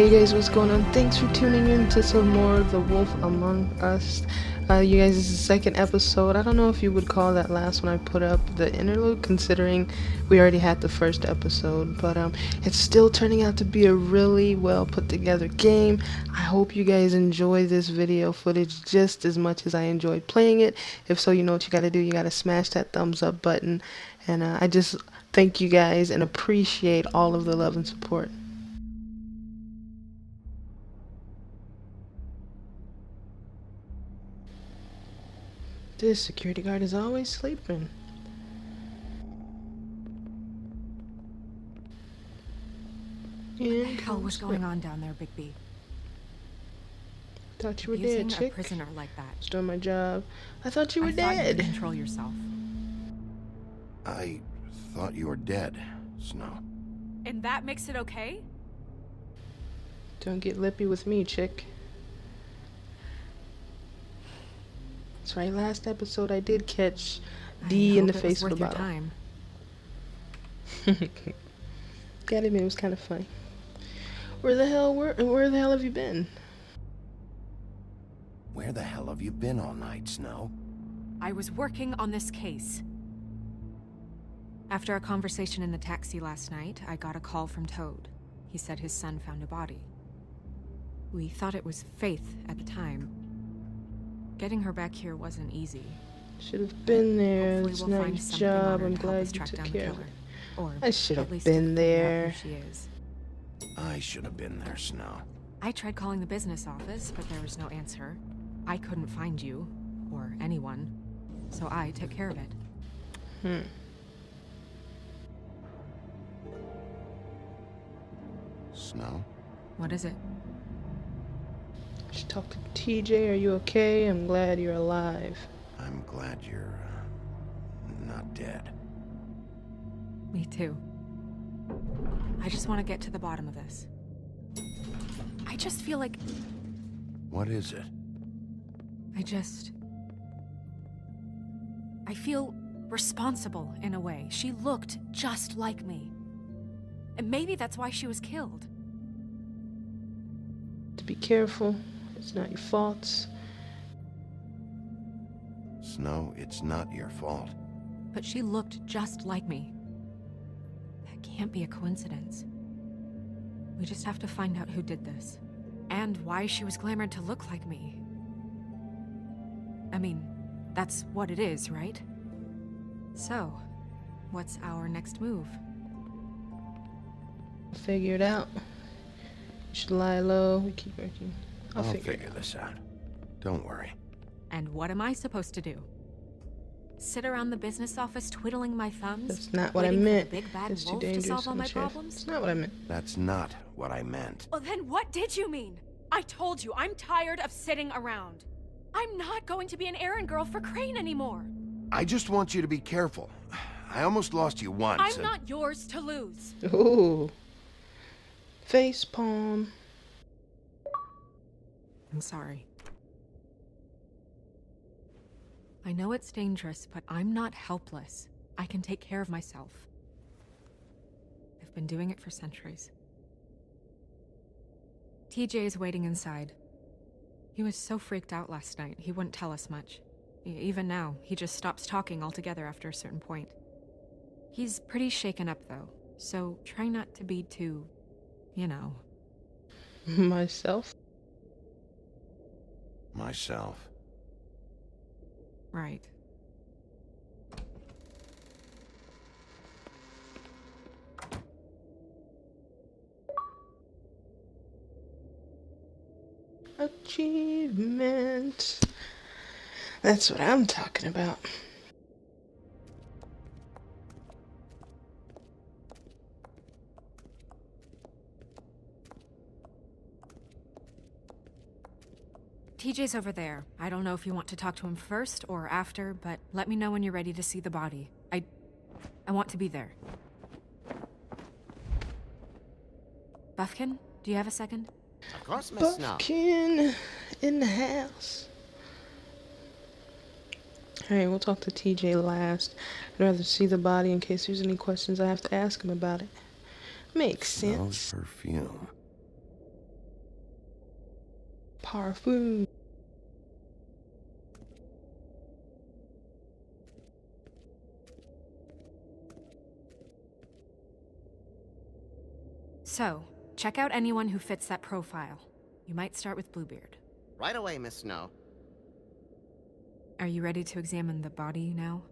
Hey guys, what's going on? Thanks for tuning in to some more of The Wolf Among Us. You guys, this is the second episode. I don't know if you would call that last one I put up the interlude, considering we already had the first episode. But it's still turning out to be a really well put together game. I hope you guys enjoy this video footage just as much as I enjoyed playing it. If so, you know what you gotta do. You gotta smash that thumbs up button. And I just thank you guys and appreciate all of the love and support. This security guard is always sleeping. What the hell was going on down there, Bigby? Thought you were dead, chick. A prisoner like that. Just doing my job. I thought you were dead. You could control yourself. I thought you were dead, Snow. And that makes it okay? Don't get lippy with me, chick. That's right, last episode I did catch D in the face with a bottle. Gotta admit, it was kind of funny. Where the hell have you been? Where the hell have you been all night, Snow? I was working on this case. After a conversation in the taxi last night, I got a call from Toad. He said his son found a body. We thought it was Faith at the time. Getting her back here wasn't easy. Should have been there. It's a nice job. I'm glad you took care of it. I should have been there. She is. I should have been there, Snow. I tried calling the business office, but there was no answer. I couldn't find you, or anyone, so I took care of it. Snow? What is it? Should talk to TJ. Are you okay? I'm glad you're alive. I'm glad you're not dead. Me too. I just want to get to the bottom of this. I just feel like... What is it? I feel responsible in a way. She looked just like me. And maybe that's why she was killed. To be careful. It's not your fault. Snow, it's not your fault. But she looked just like me. That can't be a coincidence. We just have to find out who did this. And why she was glamored to look like me. I mean, that's what it is, right? So, what's our next move? Figure it out. You should lie low. We keep working. I'll figure this out. Don't worry. And what am I supposed to do? Sit around the business office twiddling my thumbs? That's not what I meant. Big bad That's too wolf dangerous to solve all my sheriff. problems? That's not what I meant. That's not what I meant. Well, then what did you mean? I told you, I'm tired of sitting around. I'm not going to be an errand girl for Crane anymore. I just want you to be careful. I almost lost you once. I'm not yours to lose. Ooh. Face palm. I'm sorry. I know it's dangerous, but I'm not helpless. I can take care of myself. I've been doing it for centuries. TJ is waiting inside. He was so freaked out last night, he wouldn't tell us much. Even now, he just stops talking altogether after a certain point. He's pretty shaken up, though, so try not to be too, you know. Myself? Myself. Right. Achievement. That's what I'm talking about. TJ's over there. I don't know if you want to talk to him first or after, but let me know when you're ready to see the body. I want to be there. Buffkin, do you have a second? Of course, Miss Snow. Buffkin in the house. Alright, we'll talk to TJ last. I'd rather see the body in case there's any questions I have to ask him about it. Makes sense. Smells perfume. Powerful. So, check out anyone who fits that profile. You might start with Bluebeard. Right away, Miss Snow. Are you ready to examine the body now?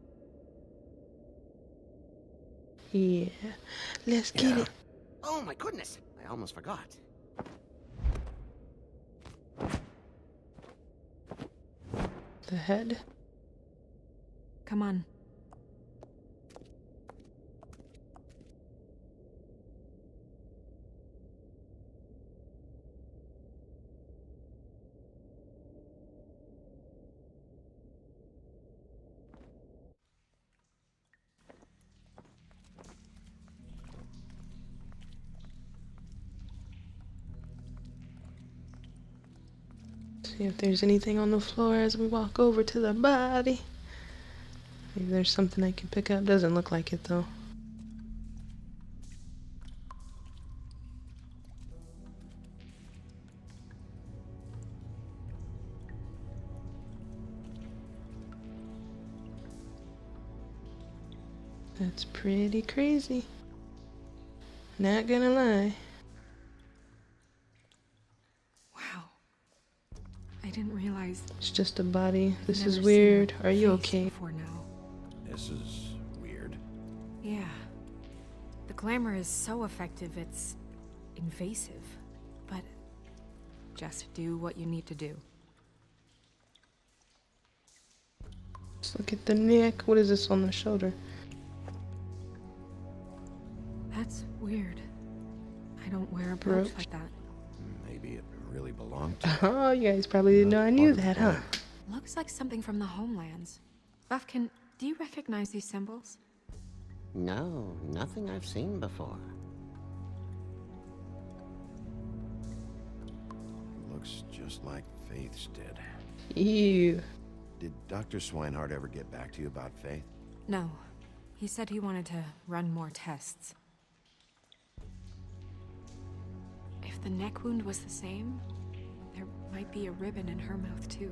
Yeah. Let's get Yeah. it. Oh my goodness, I almost forgot. The head. Come on. See if there's anything on the floor as we walk over to the body. Maybe there's something I can pick up. Doesn't look like it though. That's pretty crazy. Not gonna lie. Wow. I didn't realize. It's just a body. This Never is seen weird. a Are you face okay? Before now. This is weird. Yeah. The glamour is so effective, it's invasive. But just do what you need to do. Let's look at the neck. What is this on the shoulder? That's weird. I don't wear a brooch Brooch? like that. Maybe it really belonged to Oh, you guys probably didn't know I knew that, huh? Looks like something from the homelands. Buffkin, do you recognize these symbols? No, nothing I've seen before. Looks just like Faith's did. Ew. Did Dr. Swinehart ever get back to you about Faith? No. He said he wanted to run more tests. If the neck wound was the same, there might be a ribbon in her mouth too.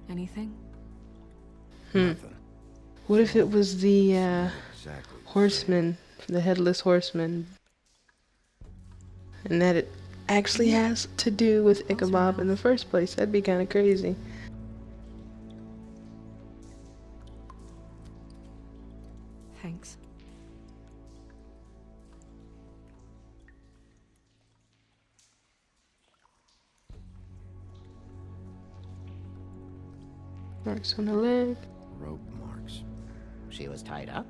Anything? Nothing. What if it was the Exactly. horseman, the headless horseman, and that it actually has to do with Ichabod in the first place? That'd be kind of crazy. Thanks. Marks on the leg. Rope marks. She was tied up?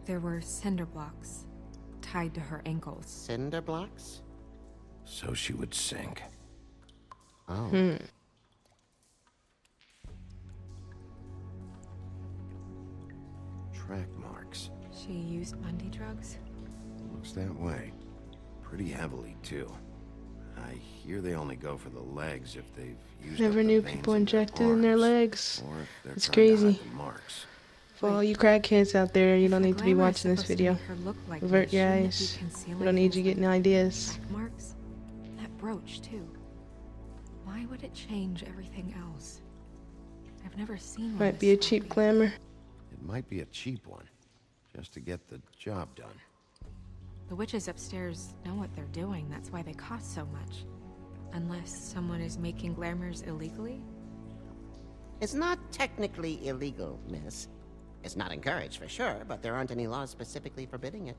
There were cinder blocks tied to her ankles. Cinder blocks? So she would sink. Oh. Track marks. She used Mundy drugs? Looks that way. Pretty heavily, too. I hear they only go for the legs if they've used Never up the knew veins people in their injected in their arms, legs. or if they're It's trying to hide crazy. the marks. For all you crackheads out there, you If don't the need to be glamour is watching this supposed to video. make her look like Avert me, your shouldn't it be eyes. concealing We don't need things you getting like ideas. black marks? That brooch too. Why would it change everything else? I've never seen one Might this be a cheap sloppy. glamour. It might be a cheap one, just to get the job done. The witches upstairs know what they're doing, that's why they cost so much. Unless someone is making glamours illegally? It's not technically illegal, miss. It's not encouraged for sure, but there aren't any laws specifically forbidding it.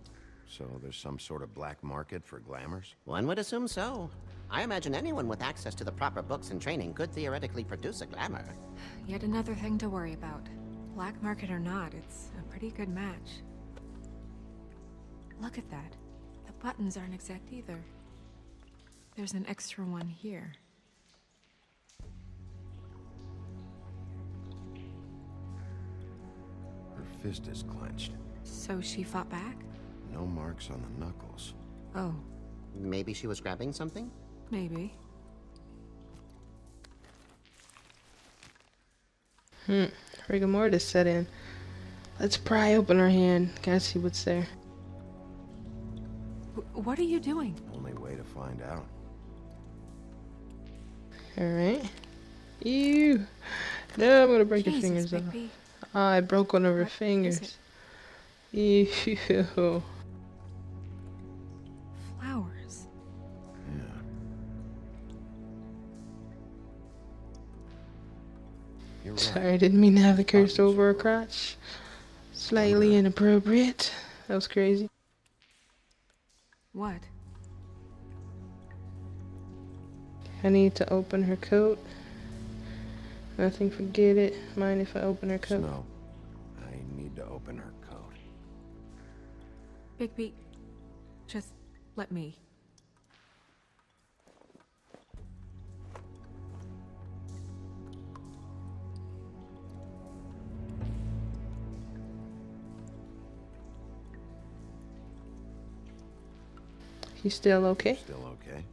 So there's some sort of black market for glamours? One would assume so. I imagine anyone with access to the proper books and training could theoretically produce a glamour. Yet another thing to worry about. Black market or not, it's a pretty good match. Look at that. The buttons aren't exact either. There's an extra one here. Her fist is clenched. So she fought back? No marks on the knuckles. Oh, Maybe she was grabbing something? maybe. Rigor mortis set in. Let's pry open her hand. Gotta see what's there. What are you doing? Only way to find out. Alright. Ew. No, I'm gonna break your Jesus, fingers off. Bigby. Ah, I broke one of her What is fingers. it? Ew. Flowers. Yeah. You're right. Sorry, I didn't mean to have the curse over her crotch. Slightly inappropriate. That was crazy. What? I need to open her coat. Nothing, forget it. Mind if I open her coat? Snow, I need to open her coat. Bigby, just let me. You still okay? Still okay?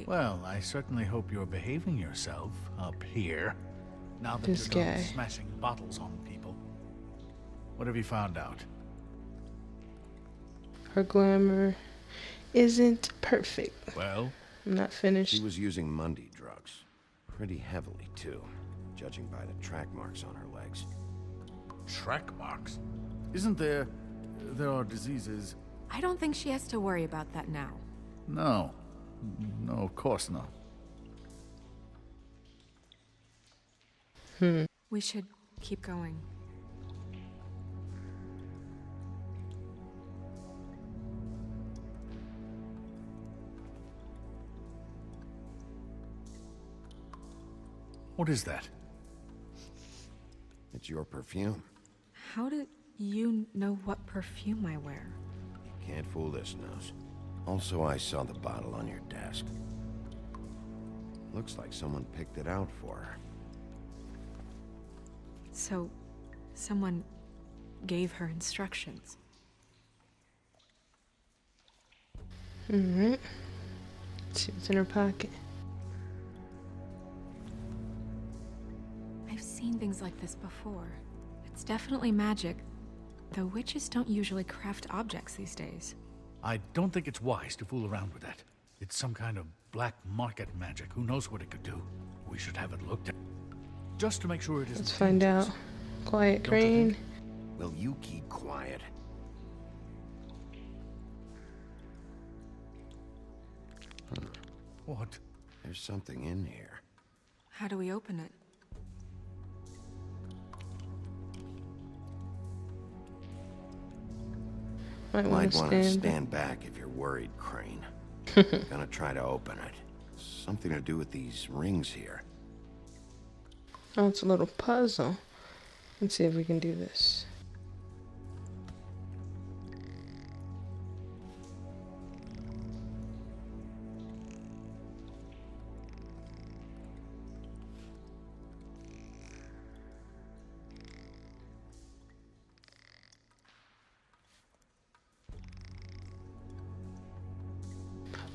Well, I certainly hope you're behaving yourself up here. Now that This you're done guy. smashing bottles on people. What have you found out? Her glamour isn't perfect. Well, I'm not finished. She was using Mundy drugs. Pretty heavily, too. Judging by the track marks on her legs. track marks. Isn't there are diseases? I don't think she has to worry about that now. No. No, of course not. We should keep going. What is that? It's your perfume. How did you know what perfume I wear? Can't fool this nose. Also, I saw the bottle on your desk. Looks like someone picked it out for her. So, someone gave her instructions. Alright. Let's see what's in her pocket. I've seen things like this before. It's definitely magic, though witches don't usually craft objects these days. I don't think it's wise to fool around with that. It's some kind of black market magic. Who knows what it could do? We should have it looked at. Just to make sure it isn't Let's find dangerous. out. Quiet Don't you Crane. think? Will you keep quiet? What? There's something in here. How do we open it? Might Might want to want to stand. stand back if you're worried, Crane. Gonna try to open it. Something to do with these rings here. Oh, it's a little puzzle. Let's see if we can do this.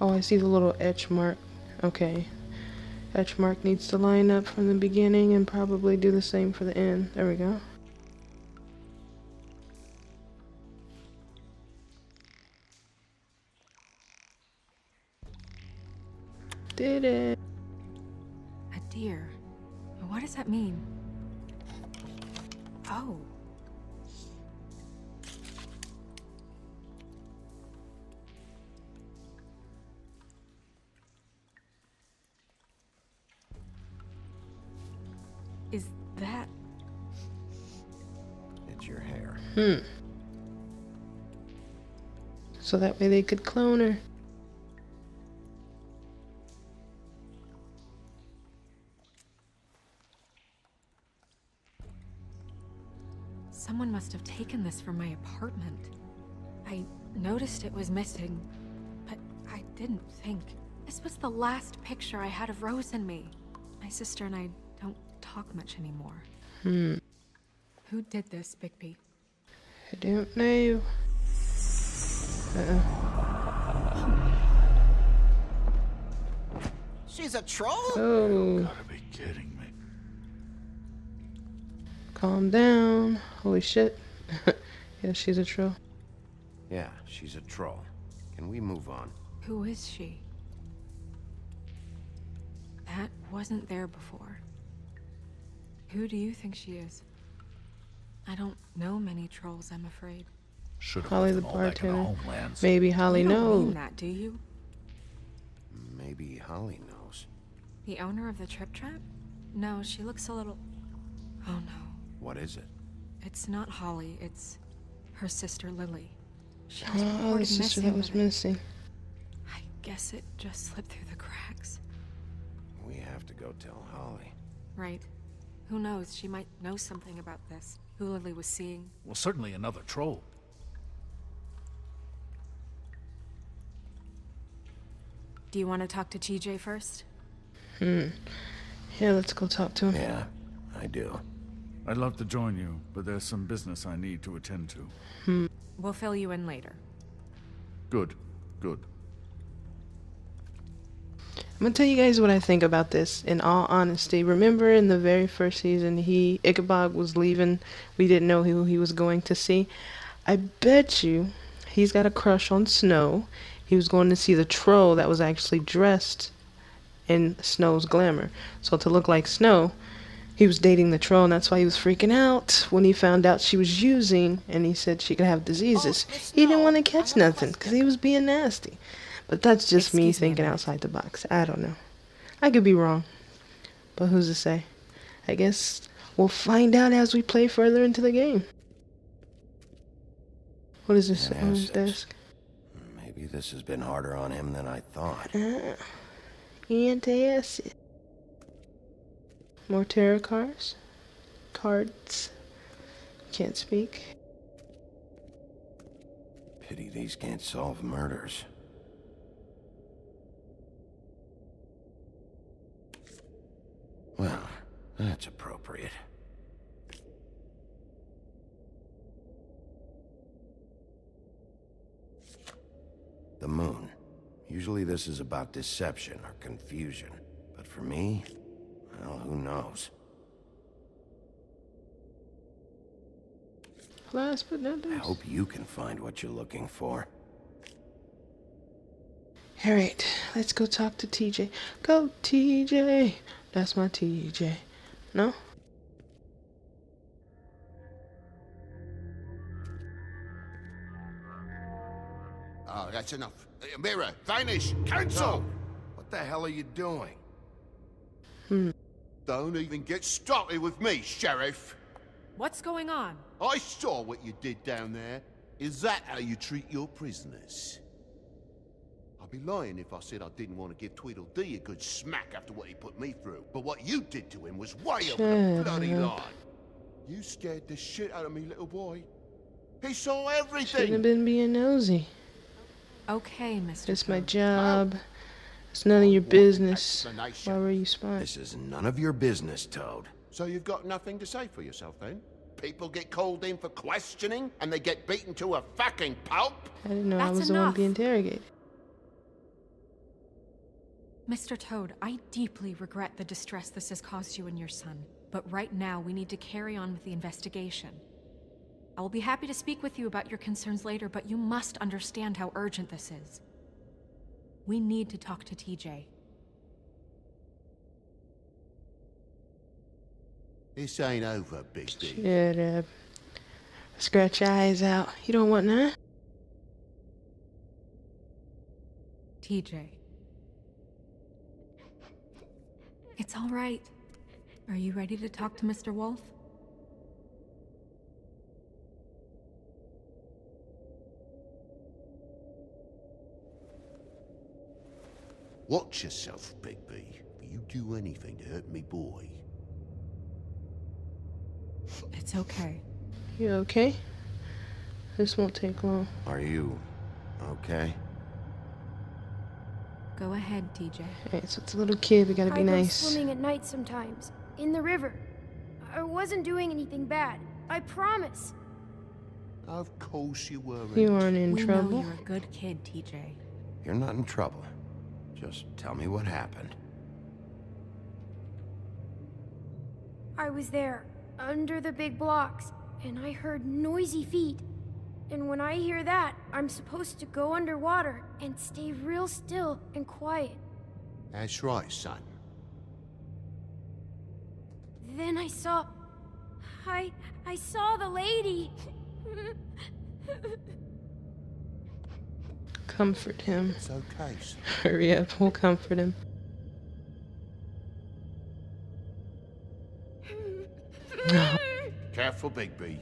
Oh, I see the little etch mark. Okay. Etch mark needs to line up from the beginning and probably do the same for the end. There we go. Did it. A deer. What does that mean? Oh. Is that... It's your hair. So that way they could clone her. Someone must have taken this from my apartment. I noticed it was missing, but I didn't think. This was the last picture I had of Rose and me. My sister and I don't talk much anymore. Who did this, Bigby? I don't know. She's a troll? Oh, Gotta be kidding me. calm down. Holy shit. Yeah, she's a troll. Yeah, she's a troll. Can we move on? Who is she? That wasn't there before. Who do you think she is? I don't know many trolls, I'm afraid. Should have Holly left the them all back in the bartender. homelands. Maybe Holly You don't mean knows. that, do you? Maybe Holly knows. The owner of the Trip Trap? No, she looks a little... Oh no. What is it? It's not Holly, it's her sister Lily. She was Oh, the reported sister missing, that was but missing. I guess it just slipped through the cracks. We have to go tell Holly. Right. Who knows, she might know something about this. Who Lily was seeing. Well, certainly another troll. Do you want to talk to TJ first? Yeah, let's go talk to him. Yeah, I do. I'd love to join you, but there's some business I need to attend to. We'll fill you in later. Good, good. I'm gonna tell you guys what I think about this, in all honesty. Remember in the very first season, Ichabod was leaving. We didn't know who he was going to see. I bet you he's got a crush on Snow. He was going to see the troll that was actually dressed in Snow's glamour. So to look like Snow, he was dating the troll, and that's why he was freaking out when he found out she was using, and he said she could have diseases. He didn't want to catch nothing because he was being nasty. But that's just me Excuse me a thinking minute. outside the box. I don't know. I could be wrong. But who's to say? I guess we'll find out as we play further into the game. What is this An on his asset. desk? Maybe this has been harder on him than I thought. Antacid. More tarot cards. Cards. Can't speak. Pity these can't solve murders. Well, that's appropriate. The moon. Usually this is about deception or confusion. But for me, well, who knows? Last but not I least. hope you can find what you're looking for. Alright, let's go talk to TJ. Go, TJ. That's my TJ. No? Oh, that's enough. Mirror, vanish, cancel! No. What the hell are you doing? Don't even get started with me, Sheriff. What's going on? I saw what you did down there. Is that how you treat your prisoners? I'd be lying if I said I didn't want to give Tweedledee a good smack after what he put me through. But what you did to him was way over the bloody Shut up. line. You scared the shit out of me, little boy. He saw Shouldn't have everything. been being nosy. Okay, Mr. It's my Toad. job. It's none of your want an business. explanation. Why were you spying? This is none of your business, Toad. So you've got nothing to say for yourself, then? People get called in for questioning, and they get beaten to a fucking pulp? I didn't know I That's was the one enough. being interrogated. Mr. Toad, I deeply regret the distress this has caused you and your son. But right now, we need to carry on with the investigation. I will be happy to speak with you about your concerns later, but you must understand how urgent this is. We need to talk to TJ. This ain't over, Big D. Shut up. Scratch your eyes out. You don't want none? TJ. It's all right. Are you ready to talk to Mr. Wolf? Watch yourself, Bigby. If you do anything to hurt me, boy. It's okay. You okay? This won't take long. Are you okay? Go ahead, TJ. Alright, so it's a little kid. We gotta be I go nice. swimming at night sometimes, in the river. I wasn't doing anything bad. I promise. Of course you weren't. You aren't in We trouble. know you're a good kid, TJ. You're not in trouble. Just tell me what happened. I was there, under the big blocks, and I heard noisy feet. And when I hear that, I'm supposed to go underwater and stay real still and quiet. That's right, son. Then I saw the lady. Comfort him. It's okay, son. Hurry up, we'll comfort him. No, Careful, Bigby.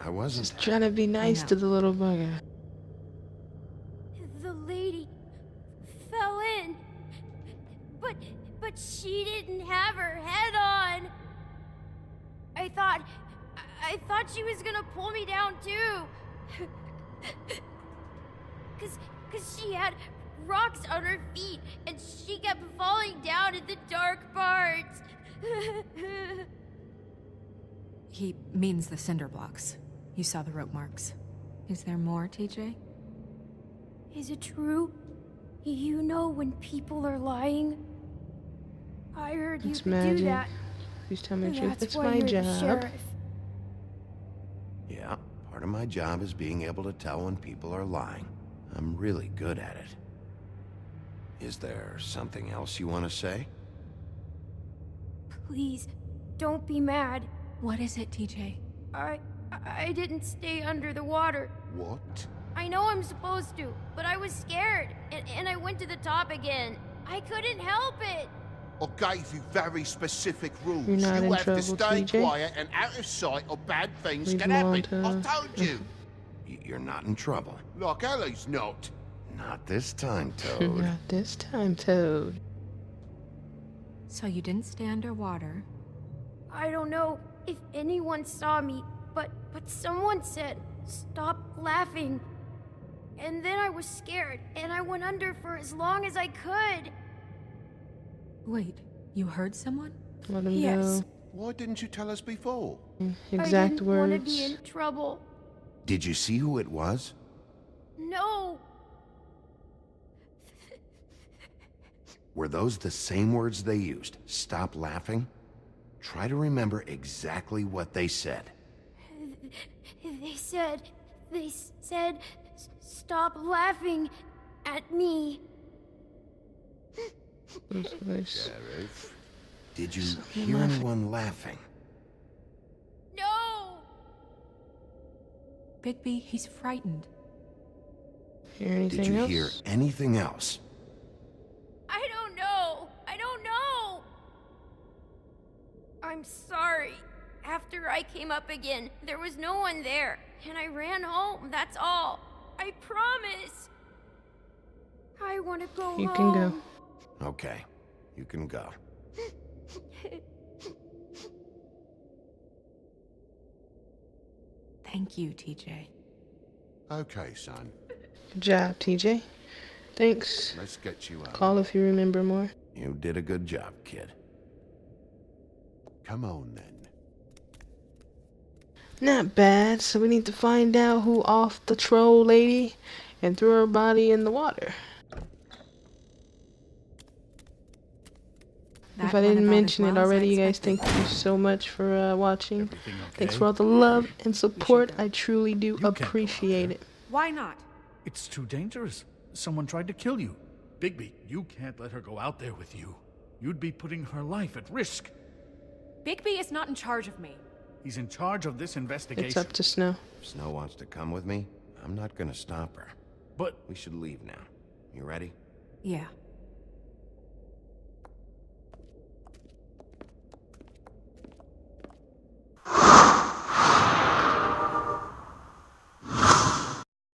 I wasn't. just trying to be nice to the little bugger. The lady fell in. But she didn't have her head on. I thought she was gonna pull me down too. Cause she had rocks on her feet and she kept falling down in the dark parts. He means the cinder blocks. You saw the rope marks. Is there more, TJ? Is it true? You know when people are lying? I heard you It's could magic. do that. Please tell me the truth. That's It's why my you're the job. sheriff. Yeah, part of my job is being able to tell when people are lying. I'm really good at it. Is there something else you want to say? Please, don't be mad. What is it, TJ? I didn't stay under the water. What? I know I'm supposed to, but I was scared, and I went to the top again. I couldn't help it. I gave you very specific rules. You're not you in have trouble, to stay TJ. quiet and out of sight or bad things Leave can him happen. alone, I told you. You're not in trouble. Like Ellie's not. Not this time, Toad. Not this time, Toad. So you didn't stay underwater. I don't know if anyone saw me, but someone said, "Stop laughing." And then I was scared, and I went under for as long as I could. Wait, you heard someone? Let him Yes. Why didn't you tell us before? go. I Exact didn't want to words. be in trouble. Did you see who it was? No. Were those the same words they used? Stop laughing? Try to remember exactly what they said. They said, "Stop laughing at me." Those voice. Sheriff. Did you hear anyone laughing? No. Bigby, he's frightened. Hear anything Did you else? hear anything else? I don't know. I don't know. I'm sorry. After I came up again, there was no one there, and I ran home, that's all. I promise. I want to go You home. can go. Okay, you can go. Thank you, TJ. Okay, son. Good job, TJ. Thanks. Let's get you out. Call if you remember more. You did a good job, kid. Come on, then. Not bad. So we need to find out who offed the troll lady and threw her body in the water. That If I went didn't about as mention it well as I already, you guys, expected. thank you so much for watching. Everything okay? Thanks for all the love and support. go. I truly do You can't go out appreciate there. it. Why not? It's too dangerous. Someone tried to kill you. Bigby, you can't let her go out there with you. You'd be putting her life at risk. Bigby is not in charge of me. He's in charge of this investigation. It's up to Snow. If Snow wants to come with me, I'm not gonna stop her. But We should leave now. You ready? Yeah.